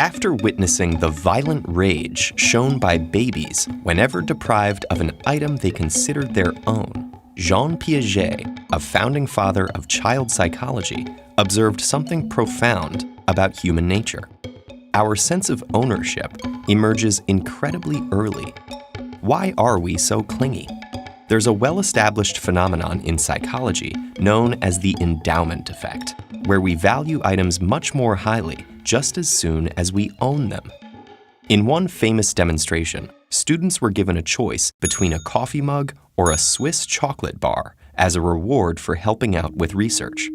After witnessing the violent rage shown by babies whenever deprived of an item they considered their own, Jean Piaget, a founding father of child psychology, observed something profound about human nature. Our sense of ownership emerges incredibly early. Why are we so clingy? There's a well-established phenomenon in psychology known as the endowment effect, where we value items much more highly just as soon as we own them. In one famous demonstration, students were given a choice between a coffee mug or a Swiss chocolate bar as a reward for helping out with research.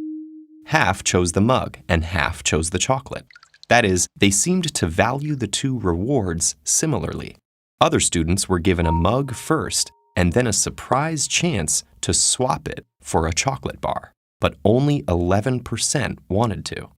Half chose the mug and half chose the chocolate. That is, they seemed to value the two rewards similarly. Other students were given a mug first and then a surprise chance to swap it for a chocolate bar, but only 11% wanted to.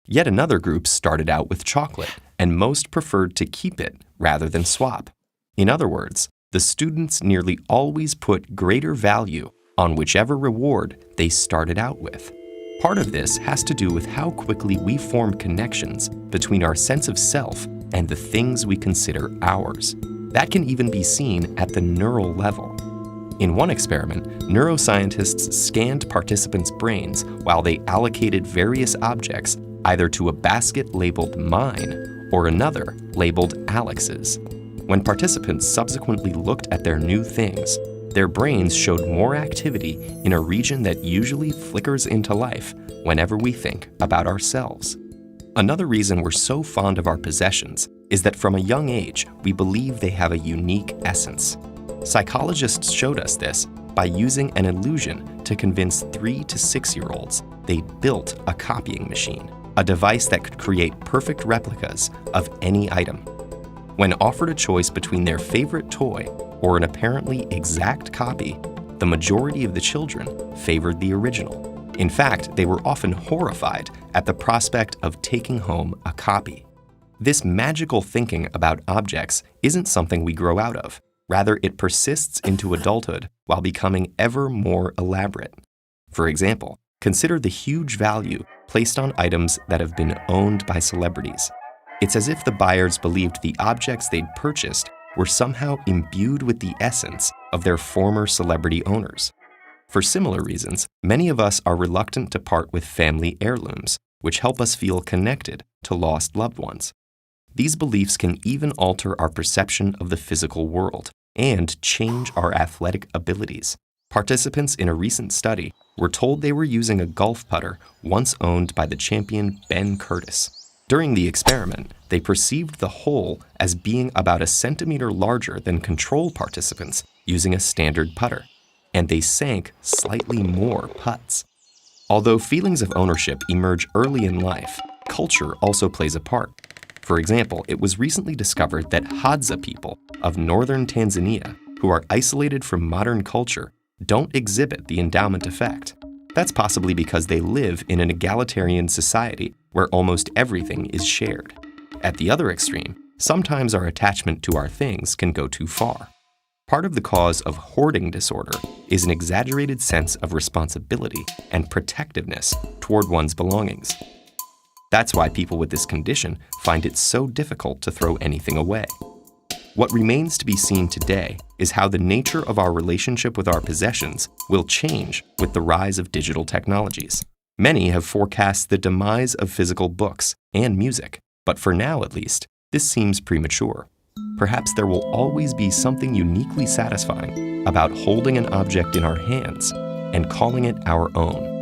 Yet another group started out with chocolate, and most preferred to keep it rather than swap. In other words, the students nearly always put greater value on whichever reward they started out with. Part of this has to do with how quickly we form connections between our sense of self and the things we consider ours. That can even be seen at the neural level. In one experiment, neuroscientists scanned participants' brains while they allocated various objects either to a basket labeled mine or another labeled Alex's. When participants subsequently looked at their new things, their brains showed more activity in a region that usually flickers into life whenever we think about ourselves. Another reason we're so fond of our possessions is that from a young age, we believe they have a unique essence. Psychologists showed us this by using an illusion to convince 3 to 6-year-olds they built a copying machine, a device that could create perfect replicas of any item. When offered a choice between their favorite toy or an apparently exact copy, the majority of the children favored the original. In fact, they were often horrified at the prospect of taking home a copy. This magical thinking about objects isn't something we grow out of. Rather, it persists into adulthood while becoming ever more elaborate. For example, consider the huge value placed on items that have been owned by celebrities. It's as if the buyers believed the objects they'd purchased were somehow imbued with the essence of their former celebrity owners. For similar reasons, many of us are reluctant to part with family heirlooms, which help us feel connected to lost loved ones. These beliefs can even alter our perception of the physical world and change our athletic abilities. Participants in a recent study were told they were using a golf putter once owned by the champion Ben Curtis. During the experiment, they perceived the hole as being about a centimeter larger than control participants using a standard putter, and they sank slightly more putts. Although feelings of ownership emerge early in life, culture also plays a part. For example, it was recently discovered that Hadza people of northern Tanzania, who are isolated from modern culture, don't exhibit the endowment effect. That's possibly because they live in an egalitarian society where almost everything is shared. At the other extreme, sometimes our attachment to our things can go too far. Part of the cause of hoarding disorder is an exaggerated sense of responsibility and protectiveness toward one's belongings. That's why people with this condition find it so difficult to throw anything away. What remains to be seen today is how the nature of our relationship with our possessions will change with the rise of digital technologies. Many have forecast the demise of physical books and music, but for now at least, this seems premature. Perhaps there will always be something uniquely satisfying about holding an object in our hands and calling it our own.